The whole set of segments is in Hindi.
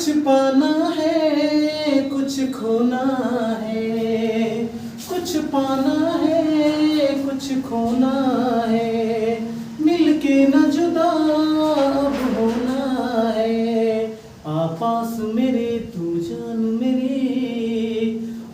कुछ पाना है कुछ खोना है, कुछ पाना है कुछ खोना है, मिलके न जुदा अब होना है, पास मेरे तू जान मेरी।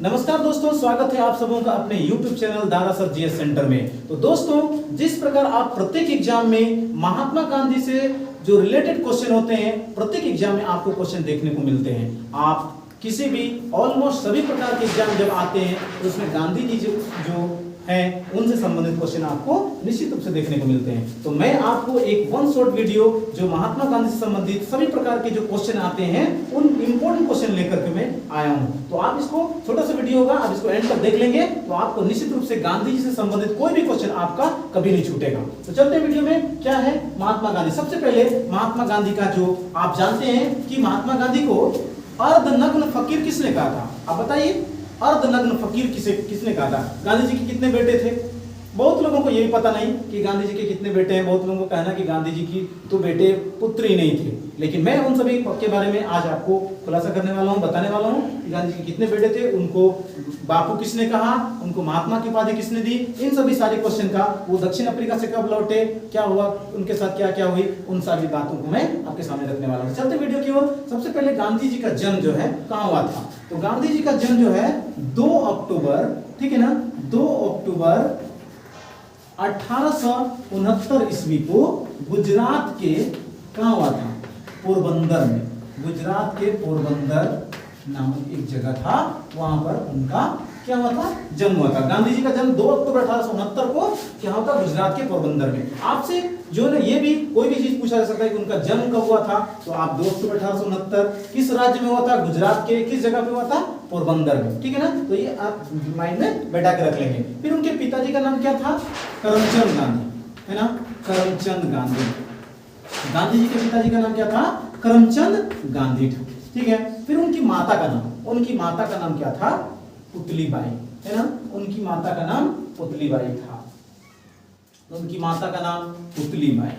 नमस्कार दोस्तों, स्वागत है आप सबों का अपने YouTube channel Dara sir GS centre में। तो दोस्तों, जिस प्रकार आप प्रत्येक एग्जाम में महात्मा गांधी से जो रिलेटेड क्वेश्चन होते हैं, प्रत्येक एग्जाम में आपको क्वेश्चन देखने को मिलते हैं। आप किसी भी ऑलमोस्ट सभी प्रकार के एग्जाम जब आते हैं तो उसमें गांधी जी जो हैं उनसे संबंधित क्वेश्चन आपको निश्चित रूप से देखने को मिलते हैं। तो मैं आपको एक वन शॉट वीडियो जो महात्मा गांधी से संबंधित सभी प्रकार के जो क्वेश्चन आते हैं उन इंपॉर्टेंट क्वेश्चन लेकर के मैं आया हूं। तो आप इसको, छोटा सा वीडियो होगा, आप इसको एंड तक देख लेंगे तो आपको निश्चित रूप से गांधी जी से संबंधित कोई भी क्वेश्चन आपका कभी नहीं छूटेगा। तो चलते वीडियो में, क्या है महात्मा गांधी। सबसे पहले महात्मा गांधी का जो आप जानते हैं कि महात्मा गांधी को अर्धनग्न फकीर किसने कहा था, आप बताइए। अर्धनग्न फकीर किसने कहा था? गांधी जी के कितने बेटे थे? बहुत लोगों को यही पता नहीं कि गांधी जी के कितने बेटे हैं। बहुत लोगों को कहना कि गांधी जी की तो बेटे पुत्र ही नहीं थे, लेकिन मैं उन सभी के बारे में आज आपको खुलासा करने वाला हूं, बताने वाला हूं कि गांधी जी के कितने बेटे थे, उनको बापू किसने कहा, उनको महात्मा की उपाधि किसने दी, इन सभी सारे क्वेश्चन का, वो दक्षिण अफ्रीका से कब लौटे, क्या हुआ उनके साथ, क्या क्या हुई, उन सारी बातों को मैं आपके सामने रखने वाला हूँ। चलते वीडियो की ओर। सबसे पहले गांधी जी का जन्म जो है कहाँ हुआ था? तो गांधी जी का जन्म जो है 2 अक्टूबर, ठीक है ना, 2 अक्टूबर 1869 ईस्वी को गुजरात के कहाँ हुआ था? पोरबंदर में। गुजरात के पोरबंदर नामक एक जगह था, वहां पर उनका क्या हुआ था? जन्म हुआ था। गांधी जी का जन्म 2 अक्टूबर 1869 को क्या होता? गुजरात के पोरबंदर में। आपसे जो है ये भी कोई भी चीज पूछा जा सकता है कि उनका जन्म कब हुआ था, तो आप 2 अक्टूबर 1869 किस राज्य में हुआ था? गुजरात के किस जगह पे हुआ था? पोरबंदर में, ठीक है ना। तो ये आप माइंड में बैठा के रख लेंगे। फिर उनके पिताजी का नाम क्या था? करमचंद गांधी, है ना, करमचंद गांधी। गांधी जी के पिताजी का नाम क्या था? करमचंद गांधी, ठीक है। फिर उनकी माता का नाम, उनकी माता का नाम क्या था? पुतलीबाई, है ना, उनकी माता का नाम पुतलीबाई था। उनकी माता का नाम पुतलीबाई।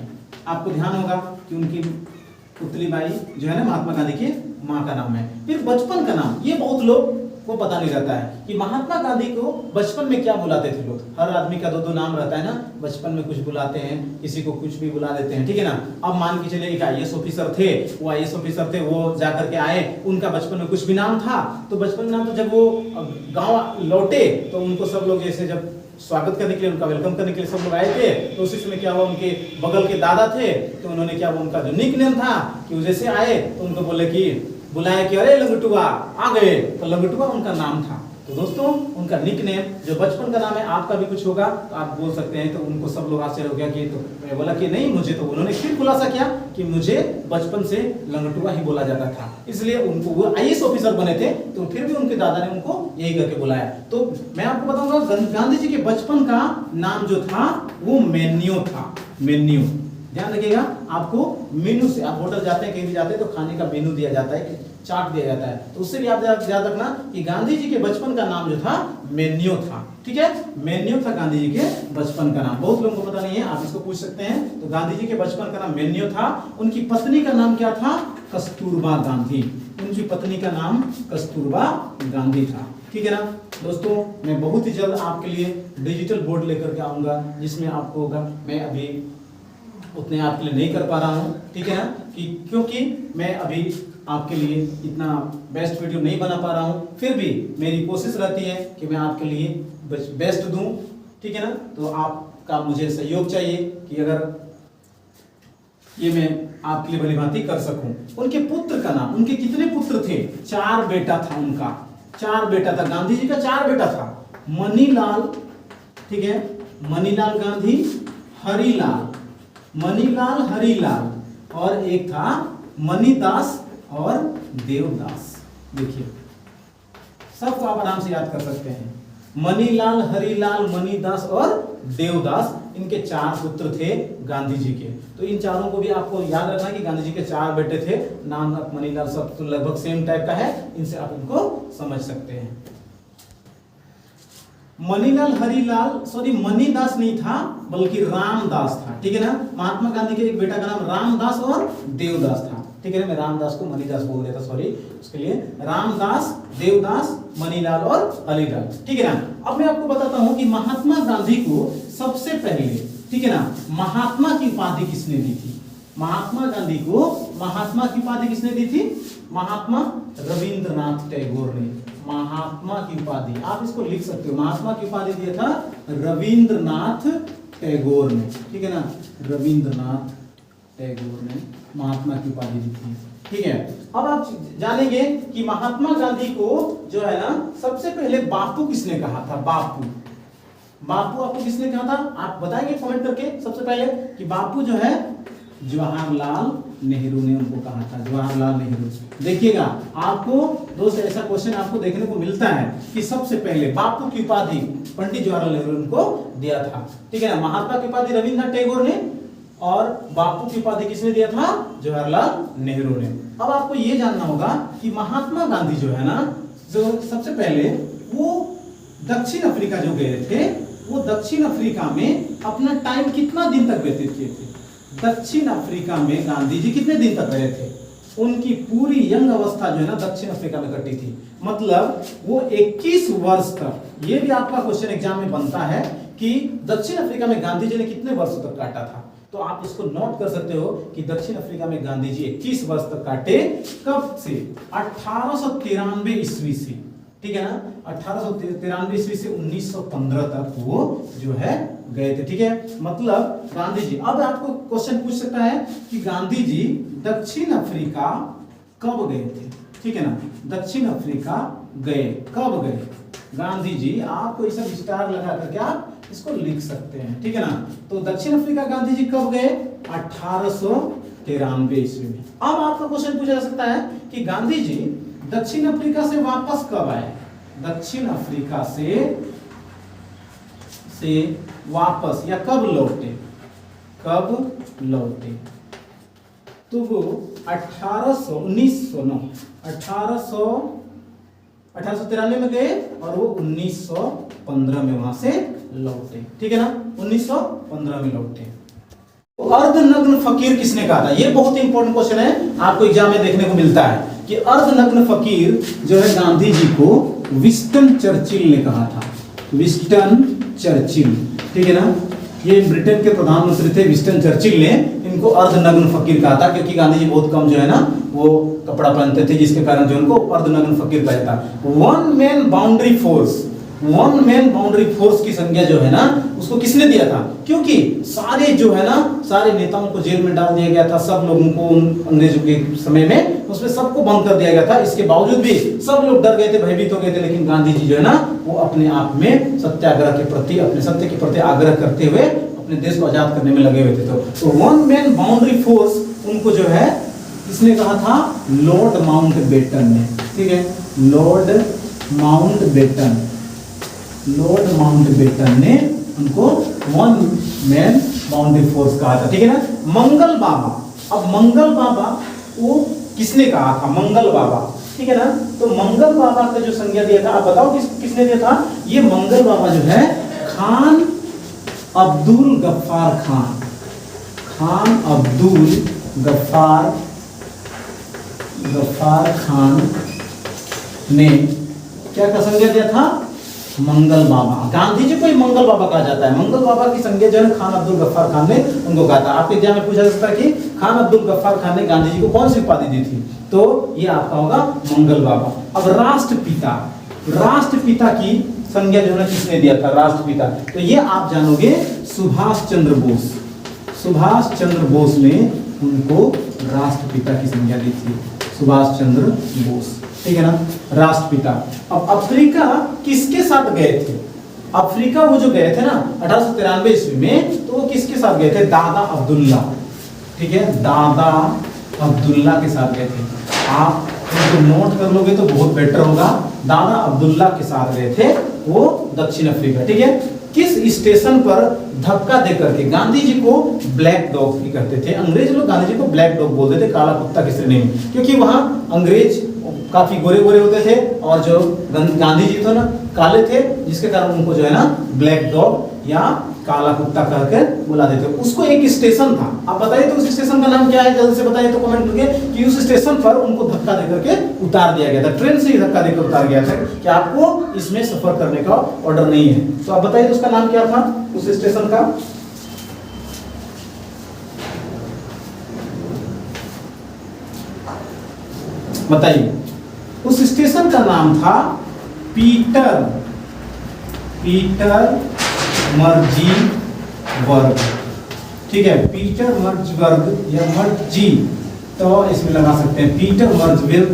आपको ध्यान होगा कि उनकी पुतलीबाई जो है ना महात्मा गांधी की माँ का नाम है। फिर बचपन का नाम, ये बहुत लोग को पता नहीं रहता है कि महात्मा गांधी को बचपन में क्या बुलाते थे लोग। हर आदमी का 2-2 नाम रहता है ना, बचपन में कुछ बुलाते हैं, किसी को कुछ भी बुला देते हैं, ठीक है ना। अब मान के चलिए एक IAS ऑफिसर थे, वो IAS ऑफिसर थे, वो जाकर के आए, उनका बचपन में कुछ भी नाम था, तो बचपन में नाम, तो जब वो गाँव लौटे तो उनको सब लोग जैसे जब स्वागत करने के लिए, उनका वेलकम करने के लिए सब लोग आए थे, तो उसी समय क्या हुआ, उनके बगल के दादा थे, तो उन्होंने क्या, उनका जो निक नेम था कि वो जैसे आए तो उनको बोले कि बुलाए कि अरे लंगटुआ आ गए, तो लंगटुआ उनका नाम था। तो दोस्तों, उनका निक नेम जो बचपन का नाम है, आपका भी कुछ होगा तो आप बोल सकते हैं। तो उनको सब लोग आश्चर्य हो गया कि, तो मैं बोला कि नहीं मुझे, तो उन्होंने फिर खुलासा किया कि मुझे बचपन से लंगटुआ ही बोला जाता था, इसलिए उनको, वो IAS ऑफिसर बने थे, तो फिर भी उनके दादा ने उनको यही करके बुलाया। तो मैं आपको बताऊंगा गांधी जी के बचपन का नाम जो था वो मेन्यू था। मेन्यू, ध्यान रखिएगा, आपको मेनू से, आप होटल जाते हैं, कहीं भी जाते हैं तो खाने का मेनू दिया जाता है, चार्ट दिया जाता है, तो उससे भी आप याद रखना कि गांधी जी के बचपन का नाम जो था मेन्यू था, ठीक है। मेन्यू था गांधी जी के बचपन का नाम। बहुत लोगों को पता नहीं है, आप इसको पूछ सकते हैं। तो गांधी जी के बचपन का नाम मेन्यू था। उनकी पत्नी का नाम क्या था? कस्तूरबा गांधी। उनकी पत्नी का नाम कस्तूरबा गांधी था, ठीक है ना। दोस्तों, मैं बहुत ही जल्द आपके लिए डिजिटल बोर्ड लेकर के आऊंगा, जिसमें आपको होगा, मैं अभी उतने आपके लिए नहीं कर पा रहा हूं, ठीक है ना, कि क्योंकि मैं अभी आपके लिए इतना बेस्ट वीडियो नहीं बना पा रहा हूं। फिर भी मेरी कोशिश रहती है कि मैं आपके लिए बेस्ट दूं, ठीक है ना। तो आपका मुझे सहयोग चाहिए कि अगर ये मैं आपके लिए भलीभांति कर सकूं। उनके पुत्र का नाम, उनके कितने पुत्र थे? 4 बेटा था उनका, 4 बेटा था। गांधी जी का 4 बेटा था। मनीलाल, ठीक है, मनीलाल गांधी, हरिलाल, मनीलाल, हरिलाल, और एक था मनीदास और देवदास। देखिए, सबको आप आराम से याद कर सकते हैं। मनीलाल, हरिलाल, मनीदास और देवदास, इनके 4 पुत्र थे गांधी जी के। तो इन चारों को भी आपको याद रखना कि गांधी जी के 4 बेटे थे। नाम मनीलाल सब तो लगभग सेम टाइप का है, इनसे आप इनको समझ सकते हैं। मनीलाल, हरिलाल, सॉरी मनीदास नहीं था बल्कि रामदास था, ठीक है ना। महात्मा गांधी के एक बेटा का नाम रामदास और देवदास था। ठीक है ना, मैं रामदास को मणिदास बोल देता, सॉरी उसके लिए। रामदास, देवदास, मणिलाल और अलीलाल, ठीक है ना। अब मैं आपको बताता हूं कि महात्मा गांधी को सबसे पहले, ठीक है ना, महात्मा की उपाधि किसने दी थी? महात्मा गांधी को महात्मा की उपाधि किसने दी थी? महात्मा रविंद्रनाथ टैगोर ने महात्मा की उपाधि, आप इसको लिख सकते हो, महात्मा की उपाधि दिया था रविंद्रनाथ टैगोर ने, ठीक है ना, रविंद्रनाथ टैगोर ने महात्मा की उपाधि दी थी, ठीक है। अब आप जानेंगे कि महात्मा गांधी को जो है ना सबसे पहले बापू किसने कहा था? बापू, बापू आपको किसने कहा था? आप बताएंगे कमेंट करके सबसे पहले कि बापू जो है जवाहरलाल नेहरू ने उनको कहा था, जवाहरलाल नेहरू। देखिएगा आपको दोस्त ऐसा क्वेश्चन आपको देखने को मिलता है कि सबसे पहले बापू की उपाधि पंडित जवाहरलाल नेहरू ने उनको दिया था, ठीक है ना। महात्मा की उपाधि रविंद्रनाथ टैगोर ने और बापू की उपाधि किसने दिया था? जवाहरलाल नेहरू ने। अब आपको ये जानना होगा कि महात्मा गांधी जो है ना, जो सबसे पहले वो दक्षिण अफ्रीका जो गए थे, वो दक्षिण अफ्रीका में अपना टाइम कितना दिन तक व्यतीत किए थे? दक्षिण अफ्रीका में गांधी जी कितने दिन तक रहे थे? उनकी पूरी यंग अवस्था जो है ना दक्षिण अफ्रीका में कटी थी, मतलब वो 21 वर्ष तक। ये भी आपका क्वेश्चन एग्जाम में बनता है कि दक्षिण अफ्रीका में गांधी जी ने कितने वर्षों तक काटा था, तो आप इसको नोट कर सकते हो कि दक्षिण अफ्रीका में गांधी जी 21 वर्ष तक काटे। कब से? 1893 ईस्वी से, ठीक है ना, 1893 ईस्वी से 1915 तक वो जो है गए थे, ठीक है। मतलब गांधी जी, अब आपको क्वेश्चन पूछ सकता है कि गांधी जी दक्षिण अफ्रीका कब गए थे, ठीक है ना, दक्षिण अफ्रीका गए, कब गए गांधी जी? आपको ये सब स्टार लगा करके आप इसको लिख सकते हैं, ठीक है ना। तो दक्षिण अफ्रीका गांधी जी कब गए? 1893 ईस्वी में। अब आपका क्वेश्चन पूछा जा सकता है कि गांधी जी दक्षिण अफ्रीका से वापस कब आए? दक्षिण अफ्रीका से वापस या कब लौटे? कब लौटे? तो वो 1893 में गए और वो 1915 में वहां से लौटे, ठीक है ना, 1915 में लौटे। अर्धनग्न फकीर किसने कहा था? ये बहुत इंपॉर्टेंट क्वेश्चन है, आपको एग्जाम में देखने को मिलता है कि अर्धनग्न फकीर जो है गांधी जी को विंस्टन चर्चिल ने कहा था। विंस्टन चर्चिल, ठीक है ना, ये ब्रिटेन के प्रधानमंत्री थे विंस्टन चर्चिल ने इनको अर्धनग्न फकीर कहा था, क्योंकि गांधी जी बहुत कम जो है ना वो कपड़ा पहनते थे, जिसके कारण जो उनको अर्धनग्न फकीर कहा जाता। One man boundary force, one man boundary force की संज्ञा जो है ना उसको किसने दिया था? क्योंकि सारे जो है ना सारे नेताओं को जेल में डाल दिया गया था, सब लोगों को अंग्रेजों के समय में उसमें सबको बंद कर दिया गया था। इसके बावजूद भी सब लोग डर गए थे, भयभीत हो गए थे, लेकिन गांधी जी जो है ना वो अपने आप में सत्याग्रह के प्रति, अपने सत्य के प्रति आग्रह करते हुए अपने देश को आजाद करने में लगे हुए थे। तो वन मैन बाउंड्री फोर्स उनको जो है किसने कहा था? लॉर्ड माउंटबेटन ने, ठीक है, लॉर्ड माउंटबेटन, लॉर्ड माउंटबेटन ने उनको वन मैन बाउंड्री फोर्स कहा था, ठीक है ना। मंगल बाबा, अब मंगल बाबा वो किसने कहा था? मंगल बाबा, ठीक है ना। तो मंगल बाबा का जो संज्ञा दिया था, आप बताओ किसने दिया था? ये मंगल बाबा जो है खान अब्दुल गफ्फार खान, खान अब्दुल गफ्फार खान ने क्या का संज्ञा दिया था? मंगल बाबा। गांधी जी को ही मंगल बाबा कहा जाता है। मंगल बाबा की संज्ञा जो है खान अब्दुल गफ्फार खान ने उनको कहा था। आपके एग्जाम में पूछा जा सकता है कि खान अब्दुल गफ्फार खान ने गांधी जी को कौन सी उपाधि दी थी, तो ये आपका होगा मंगल बाबा। अब राष्ट्रपिता, राष्ट्रपिता की संज्ञा जो है किसने दिया था? राष्ट्रपिता, तो ये आप जानोगे सुभाष चंद्र बोस, सुभाष चंद्र बोस ने उनको राष्ट्रपिता की संज्ञा दी थी, सुभाष चंद्र बोस, ठीक है ना, राष्ट्रपिता। अब अफ्रीका किसके साथ गए थे? अफ्रीका वो जो गए थे ना 1893 ईस्वी में, तो वो किसके साथ गए थे? दादा अब्दुल्ला, ठीक है, दादा अब्दुल्ला के साथ गए थे। आप इसको नोट कर लोगे तो बहुत बेटर होगा। दादा अब्दुल्ला के साथ गए थे वो दक्षिण अफ्रीका, ठीक है। किस स्टेशन पर धक्का देकर के गांधी जी को ब्लैक डॉग भी कहते थे? अंग्रेज लोग गांधी जी को ब्लैक डॉग बोलते थे, काला कुत्ता की श्रेणी में, क्योंकि वहां अंग्रेज काफी गोरे गोरे होते थे और जो गांधी जी थे ना काले थे, जिसके कारण उनको जो है ना ब्लैक डॉग या काला कुत्ता कहकर बुला देते हैं। उसको एक स्टेशन था, आप बताइए तो उस स्टेशन का नाम क्या है, जल्दी से बताइए तो कमेंट करके कि उस स्टेशन पर उनको धक्का देकर के उतार दिया गया था, ट्रेन से ही धक्का देकर उतार गया था कि आपको इसमें सफर करने का ऑर्डर नहीं है। तो आप बताइए तो उसका नाम क्या था उस स्टेशन का? बताइए। उस स्टेशन का नाम था पीटरमर्जीबर्ग। ठीक है, पीटरमर्जीबर्ग या मर्जी, तो इसमें लगा सकते हैं पीटरमर्जीबर्ग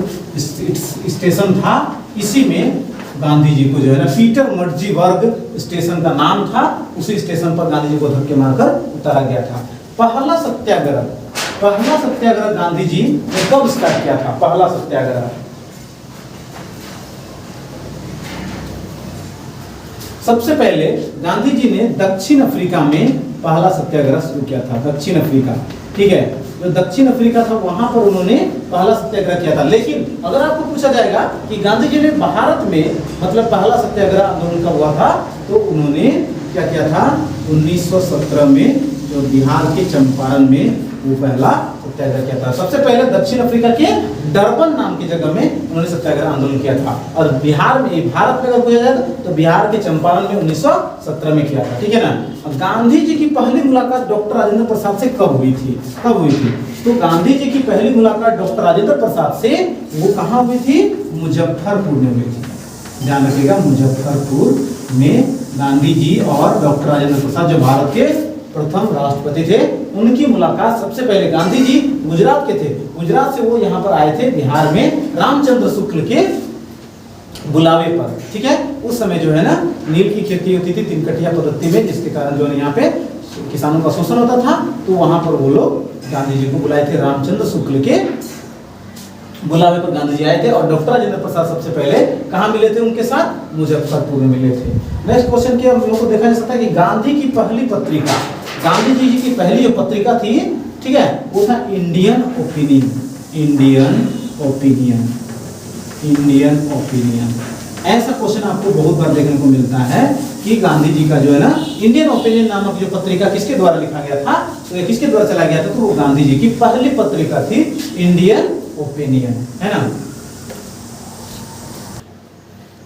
स्टेशन था। इसी में गांधी जी को जो है ना पीटरमर्जीबर्ग स्टेशन का नाम था, उसी स्टेशन पर गांधी जी को धक्के मारकर उतारा गया था। पहला सत्याग्रह गांधी जी ने कब स्टार्ट किया था? पहला सत्याग्रह सबसे पहले गांधी जी ने दक्षिण अफ्रीका में पहला सत्याग्रह शुरू किया था। दक्षिण अफ्रीका, ठीक है, जो दक्षिण अफ्रीका था वहां पर उन्होंने पहला सत्याग्रह किया था। लेकिन अगर आपको पूछा जाएगा कि गांधी जी ने भारत में मतलब पहला सत्याग्रह आंदोलन कब हुआ था, तो उन्होंने क्या किया था 1917 में, जो बिहार के चंपारण में वो पहला सत्याग्रह किया था। सबसे पहले दक्षिण अफ्रीका के डरबन नाम की जगह में उन्होंने सत्याग्रह आंदोलन किया था। और बिहार में, भारत में अगर पूछा जाए तो बिहार के चंपारण में 1917 में किया था। ठीक है ना। गांधी जी की पहली मुलाकात डॉक्टर राजेंद्र प्रसाद से कब हुई थी? तो गांधी जी की पहली मुलाकात डॉक्टर राजेंद्र प्रसाद से वो कहाँ हुई थी? मुजफ्फरपुर में हुई थी। ध्यान रखिएगा, मुजफ्फरपुर में गांधी जी और डॉक्टर राजेंद्र प्रसाद जो भारत के प्रथम राष्ट्रपति थे, उनकी मुलाकात सबसे पहले गांधी जी गुजरात के थे। गुजरात से वो यहाँ पर आए थे बिहार में रामचंद्र शुक्ल के बुलावे पर। ठीक है, उस समय जो है ना नील की खेती होती थी तिनकटिया पद्धति में, जिसके कारण जो है यहाँ पे किसानों का शोषण होता था। तो वहां पर वो लोग गांधी जी को बुलाए थे, रामचंद्र शुक्ल के बुलावे पर गांधी जी आए थे। और डॉक्टर राजेंद्र प्रसाद सबसे पहले कहाँ मिले थे उनके साथ? मुजफ्फरपुर में मिले थे। नेक्स्ट क्वेश्चन की हम लोगों को देखा जा सकता है कि गांधी की पहली पत्रिका, गांधी जी की पहली जो पत्रिका थी, ठीक है, वो था इंडियन ओपिनियन। ऐसा क्वेश्चन आपको बहुत बार देखने को मिलता है कि गांधी जी का जो है ना इंडियन ओपिनियन नामक जो पत्रिका किसके द्वारा लिखा गया था, तो ये किसके द्वारा चला गया था? तो वो गांधी जी की पहली पत्रिका थी इंडियन ओपिनियन, है ना।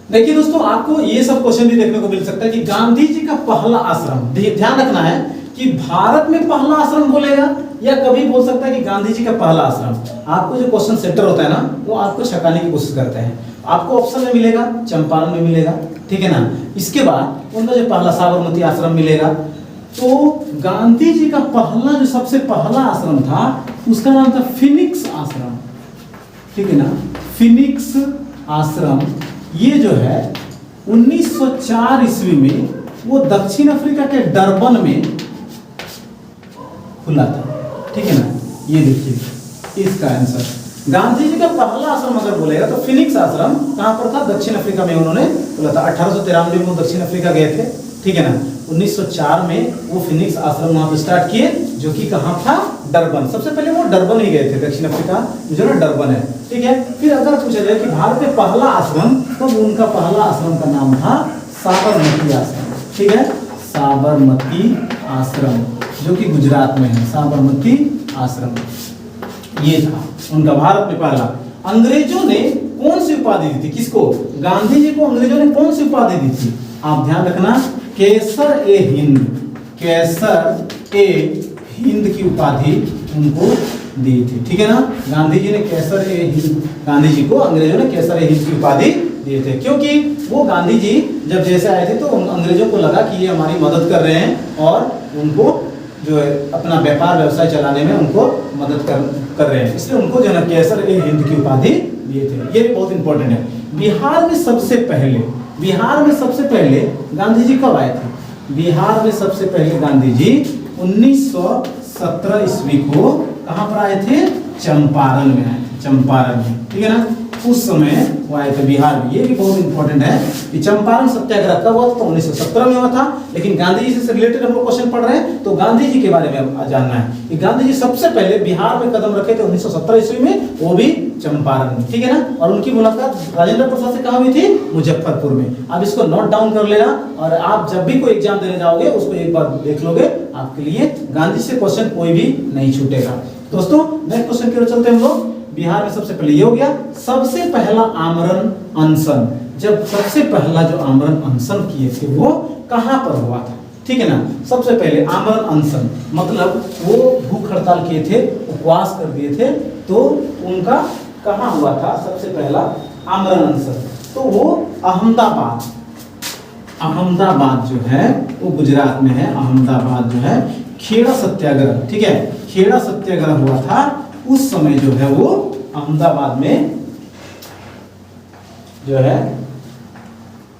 देखिए दोस्तों, आपको ये सब क्वेश्चन भी देखने को मिल सकता है कि गांधी जी का पहला आश्रम, ध्यान रखना है कि भारत में पहला आश्रम बोलेगा या कभी बोल सकता है कि गांधी जी का पहला आश्रम। आपको जो क्वेश्चन सेटर होता है ना, वो आपको छकाने की कोशिश करते हैं। आपको ऑप्शन में मिलेगा चंपारण में मिलेगा, ठीक है ना। इसके बाद उनका जो पहला साबरमती आश्रम मिलेगा। तो गांधी जी का पहला जो सबसे पहला आश्रम था उसका नाम था फिनिक्स आश्रम, ठीक है ना, फिनिक्स आश्रम। ये जो है 1904 ईस्वी में वो दक्षिण अफ्रीका के डरबन में खुला था, ठीक है ना। ये देखिए इसका आंसर, गांधी जी का पहला आश्रम अगर बोलेगा तो फिनिक्स आश्रम कहां पर था? दक्षिण अफ्रीका में उन्होंने खुला था। 1893 में वो दक्षिण अफ्रीका गए थे, ठीक है ना। 1904 में वो फिनिक्स आश्रम वहां पर स्टार्ट किए, जो कि कहां था? डरबन। सबसे पहले वो डरबन ही गए थे, दक्षिण अफ्रीका जो ना डरबन है, ठीक है। फिर अगर पूछा जाए कि भारत में पहला आश्रम, तो उनका पहला आश्रम का नाम था साबरमती आश्रम, ठीक है, साबरमती आश्रम, जो कि गुजरात में है, साबरमती आश्रम। ये था उनका भारत में पहला। अंग्रेजों ने कौन सी उपाधि दी थी किसको? गांधी जी को अंग्रेजों ने कौन सी उपाधि दी थी? आप ध्यान रखना, केसर ए हिंद, केसर ए हिंद की उपाधि उनको दी थी, ठीक है ना। गांधी जी ने केसर ए हिंद, गांधी जी को अंग्रेजों ने केसर ए हिंद की उपाधि दिए थे, क्योंकि वो गांधी जी जब जैसे आए थे तो अंग्रेजों को लगा कि ये हमारी मदद कर रहे हैं और उनको जो है अपना व्यापार व्यवसाय चलाने में उनको मदद कर रहे हैं, इसलिए उनको जो है केसर ए हिंद की उपाधि दिए थे। ये भी बहुत इंपॉर्टेंट है। बिहार में सबसे पहले गांधी जी कब आए थे? बिहार में सबसे पहले गांधी जी 1917 ईस्वी को कहां पर आए थे? चंपारण में आए थे, चंपारण में, ठीक है ना। उस समय वो आए थे बिहार में। ये भी बहुत इंपॉर्टेंट है कि चंपारण सत्याग्रह कब हुआ था, तो 1917 में हुआ था। लेकिन गांधी जी से रिलेटेड हम लोग क्वेश्चन पढ़ रहे हैं, तो गांधी जी के बारे में जानना है कि गांधी जी सबसे पहले बिहार में कदम रखे थे 1917 ईस्वी में, वो भी चंपारण में, ठीक है ना। और उनकी मुलाकात राजेंद्र प्रसाद से कहाँ हुई थी, मुजफ्फरपुर में। आप इसको नोट डाउन कर लेना, और आप जब भी कोई एग्जाम देने जाओगे उसको एक बार देख लोगे, आपके लिए गांधी से क्वेश्चन कोई भी नहीं छूटेगा। दोस्तों नेक्स्ट क्वेश्चन की ओर चलते हैं हम लोग। बिहार में सबसे पहले ये हो गया, सबसे पहला आमरण अनशन, जब सबसे पहला जो आमरण अनशन किए थे वो कहां पर हुआ था, ठीक है ना। सबसे पहले आमरण अनशन मतलब वो भूख हड़ताल किए थे, उपवास कर दिए थे, तो उनका कहां हुआ था सबसे पहला आमरण अनशन, तो वो अहमदाबाद जो है वो गुजरात में है। अहमदाबाद जो है खेड़ा सत्याग्रह, ठीक है, खेड़ा सत्याग्रह हुआ था उस समय जो है वो अहमदाबाद में जो है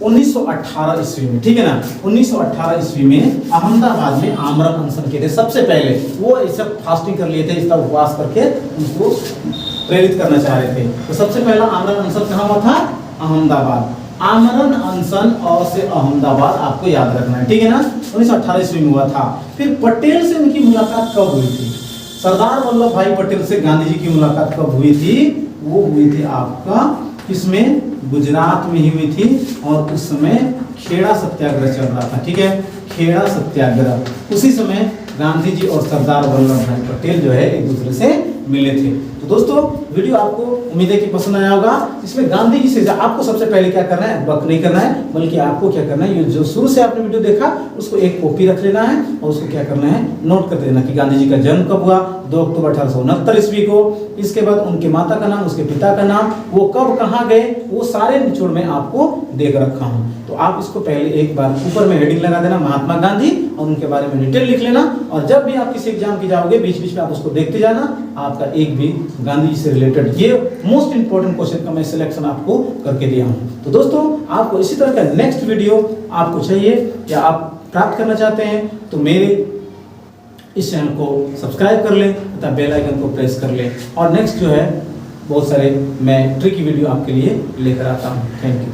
1918 ईस्वी में, ठीक है ना। 1918 ईस्वी में अहमदाबाद में आमरण अनशन किए थे सबसे पहले। वो ऐसा फास्टिंग कर लिए थे, इसका उपवास करके उसको प्रेरित करना चाह रहे थे। तो सबसे पहला आमरण अनशन कहाँ हुआ था, अहमदाबाद। आमरण अनशन और से अहमदाबाद आपको याद रखना है, ठीक है ना। 1918 ईस्वी में हुआ था। फिर पटेल से उनकी मुलाकात कब हुई थी, सरदार वल्लभ भाई पटेल से गांधी जी की मुलाकात कब हुई थी, वो हुई थी आपका किसमें, गुजरात में ही हुई थी। और उस समय खेड़ा सत्याग्रह चल रहा था, ठीक है, खेड़ा सत्याग्रह। उसी समय गांधी जी और सरदार वल्लभ भाई पटेल जो है एक दूसरे से मिले थे। तो दोस्तों वीडियो आपको उम्मीद है कि पसंद आया होगा। इसमें गांधी जी से आपको सबसे पहले क्या करना है, बक नहीं करना है, बल्कि आपको क्या करना है, ये जो शुरू से आपने वीडियो देखा उसको एक कॉपी रख लेना है और उसको क्या करना है, नोट कर देना कि गांधी जी का जन्म कब हुआ, 2 अक्टूबर 1869 ईस्वी को। इसके बाद उनके माता का नाम, उसके पिता का नाम, वो कब कहाँ गए, वो सारे निचोड़ में आपको देख रखा हूँ। तो आप इसको पहले एक बार ऊपर में हेडिंग लगा देना महात्मा गांधी, और उनके बारे में डिटेल लिख लेना। और जब भी आप किसी एग्जाम की जाओगे बीच बीच में आप उसको देखते जाना, आपका एक भी गांधी जी से रिलेटेड ये मोस्ट इंपोर्टेंट क्वेश्चन का मैं सिलेक्शन आपको करके दिया हूँ। तो दोस्तों आपको इसी तरह का नेक्स्ट वीडियो आपको चाहिए या आप प्राप्त करना चाहते हैं, तो मेरे इस चैनल को सब्सक्राइब कर लें तथा बेल आइकन को प्रेस कर लें। और नेक्स्ट जो है बहुत सारे मैं ट्रिकी वीडियो आपके लिए लेकर आता हूँ। Thank you.